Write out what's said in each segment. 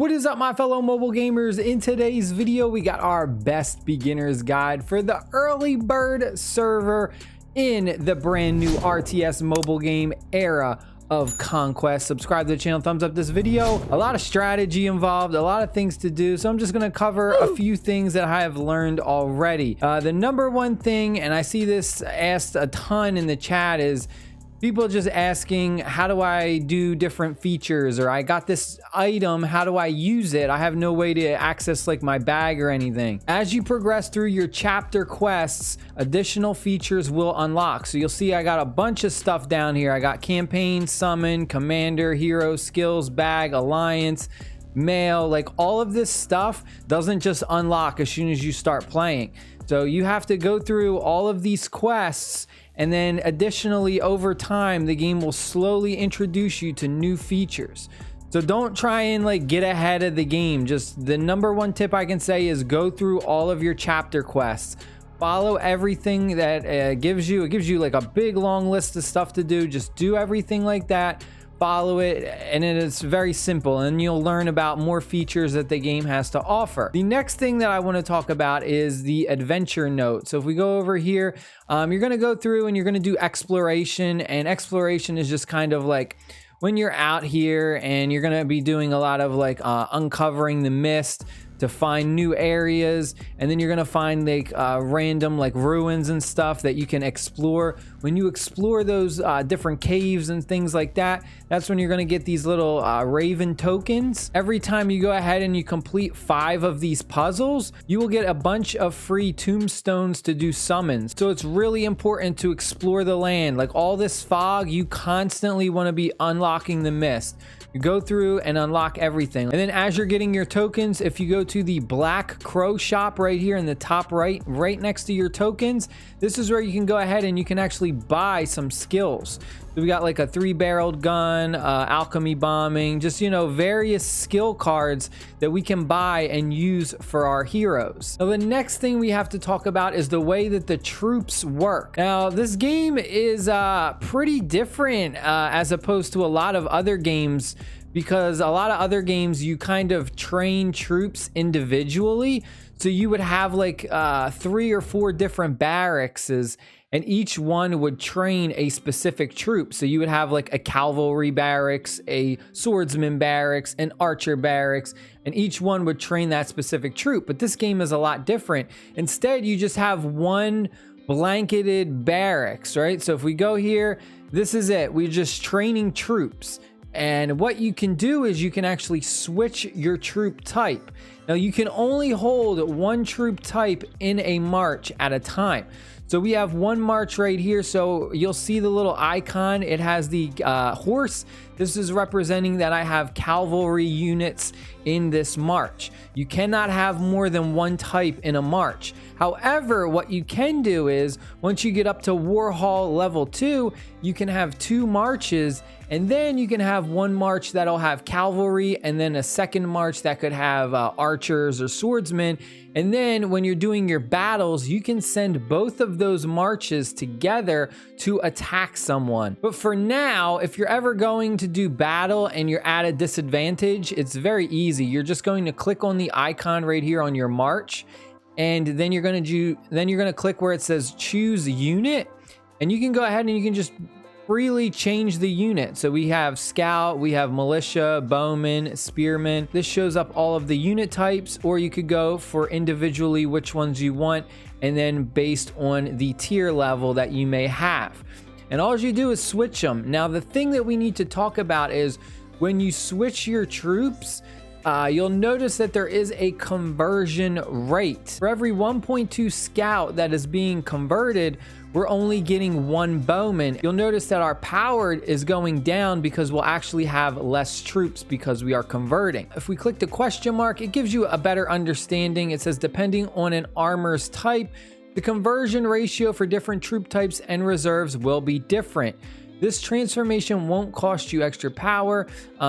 What is up, my fellow mobile gamers? In today's video, we got our best beginner's guide for the early bird server in the brand new RTS mobile game era of Conquest. Subscribe to the channel, thumbs up this video. A lot of strategy involved, a lot of things to do, so I'm just going to cover a few things that I have learned already. The number one thing, and I see this asked a ton in the chat, is people just asking, how do I do different features? Or I got this item, how do I use it? I have no way to access like my bag or anything. As you progress through your chapter quests, additional features will unlock. So you'll see I got a bunch of stuff down here. I got campaign, summon, commander, hero, skills, bag, alliance, mail. Like all of this stuff doesn't just unlock as soon as you start playing. So you have to go through all of these quests, and then additionally over time the game will slowly introduce you to new features. So don't try and like get ahead of the game. Just the number one tip I can say is go through all of your chapter quests. Follow everything that it gives you like a big long list of stuff to do. Just do everything like that, follow it, and it is very simple, and you'll learn about more features that the game has to offer. The next thing that I want to talk about is the adventure note. So if we go over here, you're going to go through and you're going to do exploration, and exploration is just kind of like when you're out here and you're going to be doing a lot of like uncovering the mist to find new areas, and then you're gonna find like random like ruins and stuff that you can explore. When you explore those different caves and things like that, that's when you're gonna get these little raven tokens. Every time you go ahead and you complete 5 of these puzzles, you will get a bunch of free tombstones to do summons. So it's really important to explore the land. Like all this fog, you constantly want to be unlocking the mist. You go through and unlock everything, and then as you're getting your tokens, if you go to the Black Crow shop right here in the top right next to your tokens, this is where you can go ahead and you can actually buy some skills. So we got like a 3-barreled gun, alchemy bombing, just, you know, various skill cards that we can buy and use for our heroes. Now the next thing we have to talk about is the way that the troops work. Now this game is pretty different as opposed to a lot of other games, because a lot of other games you kind of train troops individually. So you would have like 3 or 4 different barracks, and each one would train a specific troop. So you would have like a cavalry barracks, a swordsman barracks, an archer barracks, and each one would train that specific troop. But this game is a lot different. Instead, you just have one blanketed barracks, right? So if we go here, this is it. We're just training troops. And what you can do is you can actually switch your troop type. Now you can only hold one troop type in a march at a time. So we have one march right here. So you'll see the little icon. It has the horse. This is representing that I have cavalry units in this march. You cannot have more than one type in a march. However, what you can do is once you get up to Warhol level 2, you can have 2 marches, and then you can have one march that'll have cavalry, and then a second march that could have archers or swordsmen. And then when you're doing your battles, you can send both of those marches together to attack someone. But for now, if you're ever going to do battle and you're at a disadvantage, it's very easy. You're just going to click on the icon right here on your march, and then you're going to click where it says choose unit, and you can go ahead and you can just freely change the unit. So we have scout, we have militia, bowman, spearman. This shows up all of the unit types, or you could go for individually which ones you want, and then based on the tier level that you may have. And all you do is switch them. Now the thing that we need to talk about is when you switch your troops, you'll notice that there is a conversion rate. For every 1.2 scout that is being converted, we're only getting 1 bowman. You'll notice that our power is going down because we'll actually have less troops because we are converting. If we click the question mark, it gives you a better understanding. It says depending on an armor's type, the conversion ratio for different troop types and reserves will be different. This transformation won't cost you extra power.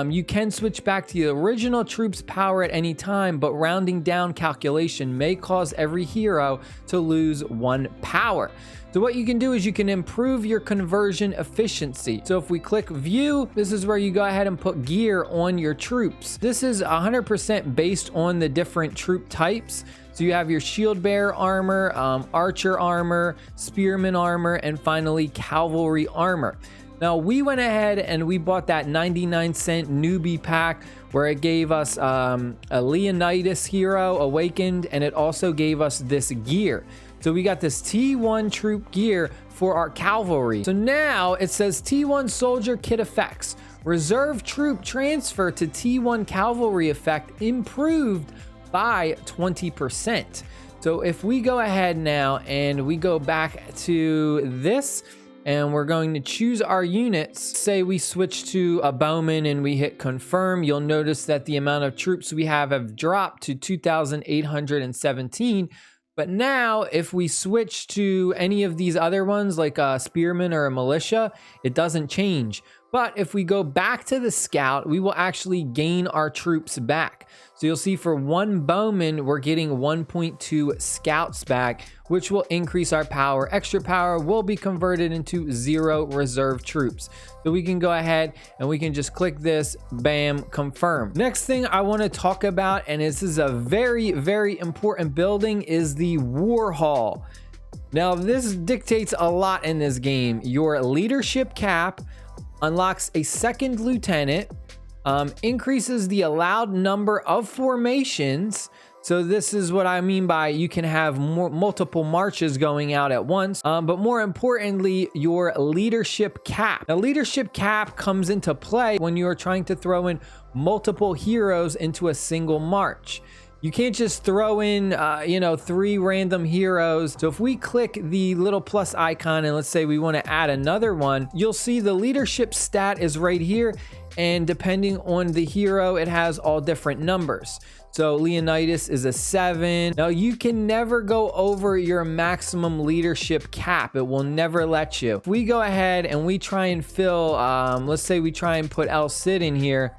You can switch back to the original troops power at any time, but rounding down calculation may cause every hero to lose 1 power. So what you can do is you can improve your conversion efficiency. So if we click view, this is where you go ahead and put gear on your troops. This is 100% based on the different troop types. So you have your shield bearer armor, archer armor, spearman armor, and finally cavalry armor. Now we went ahead and we bought that 99-cent newbie pack where it gave us a Leonidas hero awakened, and it also gave us this gear. So we got this T1 troop gear for our cavalry. So now it says T1 soldier kit effects. Reserve troop transfer to T1 cavalry effect improved by 20%. So if we go ahead now and we go back to this, and we're going to choose our units. Say we switch to a bowman and we hit confirm, you'll notice that the amount of troops we have dropped to 2,817. But now if we switch to any of these other ones like a spearman or a militia, it doesn't change. But if we go back to the scout, we will actually gain our troops back. So you'll see for 1 bowman, we're getting 1.2 scouts back, which will increase our power. Extra power will be converted into 0 reserve troops. So we can go ahead and we can just click this, bam, confirm. Next thing I want to talk about, and this is a very, very important building, is the War Hall. Now this dictates a lot in this game. Your leadership cap unlocks a 2nd lieutenant, increases the allowed number of formations. So this is what I mean by you can have multiple marches going out at once, but more importantly, your leadership cap. Now, leadership cap comes into play when you are trying to throw in multiple heroes into a single march. You can't just throw in, 3 random heroes. So if we click the little plus icon and let's say we want to add another one, you'll see the leadership stat is right here. And depending on the hero, it has all different numbers. So Leonidas is a 7. Now you can never go over your maximum leadership cap. It will never let you. If we go ahead and we try and fill, let's say we try and put El Cid in here,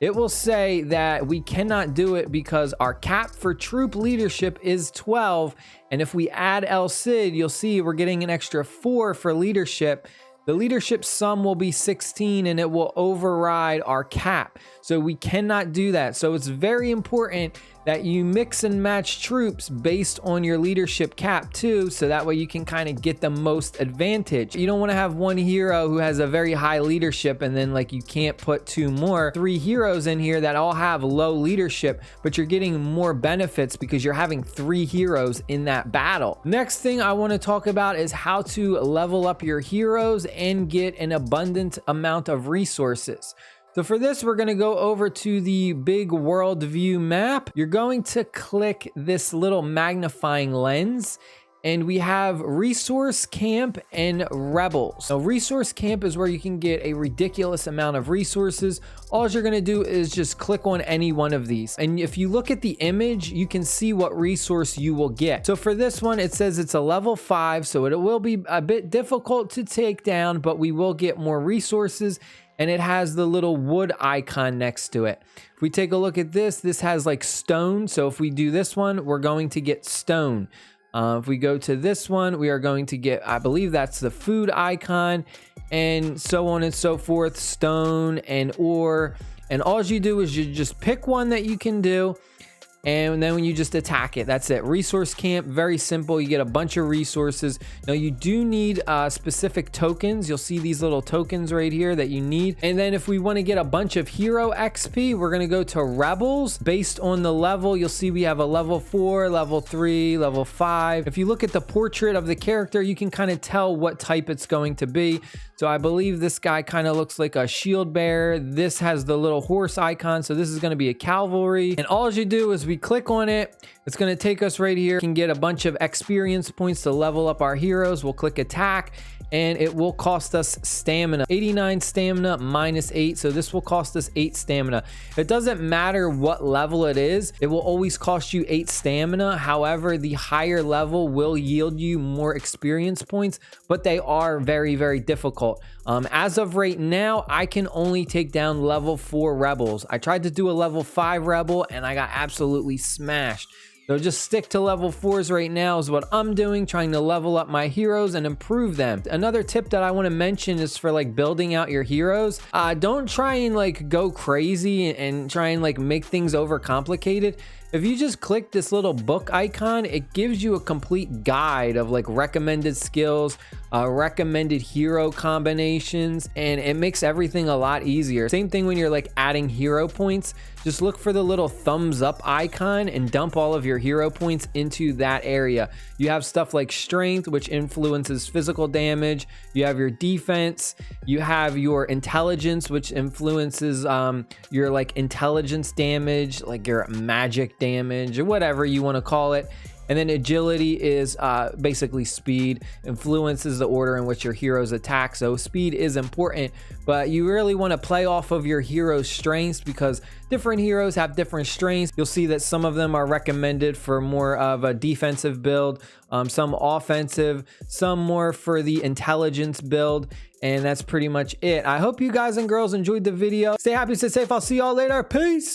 it will say that we cannot do it because our cap for troop leadership is 12. And if we add El Cid, you'll see we're getting an extra 4 for leadership. The leadership sum will be 16 and it will override our cap. So we cannot do that. So it's very important that you mix and match troops based on your leadership cap too, so that way you can kind of get the most advantage. You don't want to have one hero who has a very high leadership and then like you can't put 3 heroes in here that all have low leadership, but you're getting more benefits because you're having 3 heroes in that battle. Next thing I want to talk about is how to level up your heroes and get an abundant amount of resources. So for this, we're going to go over to the big world view map. You're going to click this little magnifying lens and we have resource camp and rebels. Now resource camp is where you can get a ridiculous amount of resources. All you're going to do is just click on any one of these. And if you look at the image, you can see what resource you will get. So for this one, it says it's a level 5. So it will be a bit difficult to take down, but we will get more resources. And it has the little wood icon next to it. If we take a look at this, this has like stone. So if we do this one, we're going to get stone. If we go to this one, we are going to get, I believe that's the food icon, and so on and so forth, stone and ore. And all you do is you just pick one that you can do. And then when you just attack it, that's it. Resource camp, very simple. You get a bunch of resources. Now you do need specific tokens. You'll see these little tokens right here that you need. And then if we want to get a bunch of hero XP, we're going to go to rebels. Based on the level, you'll see we have a level 4, level 3, level 5. If you look at the portrait of the character, you can kind of tell what type it's going to be. So I believe this guy kind of looks like a shield bearer. This has the little horse icon. So this is going to be a cavalry. And all you do is we click on it. It's going to take us right here. We can get a bunch of experience points to level up our heroes. We'll click attack. and it will cost us stamina. 89 stamina minus 8, so this will cost us 8 stamina. It doesn't matter what level it is, it will always cost you 8 stamina. However, the higher level will yield you more experience points, but they are very, very difficult. As of right now, I can only take down level 4 rebels. I tried to do a level 5 rebel and I got absolutely smashed. So just stick to level 4s right now is what I'm doing, trying to level up my heroes and improve them. Another tip that I want to mention is for like building out your heroes. Don't try and like go crazy and try and like make things overcomplicated. If you just click this little book icon, it gives you a complete guide of like recommended skills, recommended hero combinations, and it makes everything a lot easier. Same thing when you're like adding hero points. Just look for the little thumbs up icon and dump all of your hero points into that area. You have stuff like strength, which influences physical damage. You have your defense. You have your intelligence, which influences your like intelligence damage, like your magic damage or whatever you want to call it. And then agility is basically speed, influences the order in which your heroes attack. So speed is important, but you really want to play off of your hero's strengths because different heroes have different strengths. You'll see that some of them are recommended for more of a defensive build, some offensive, some more for the intelligence build. And that's pretty much it. I hope you guys and girls enjoyed the video. Stay happy, stay safe. I'll see y'all later. Peace.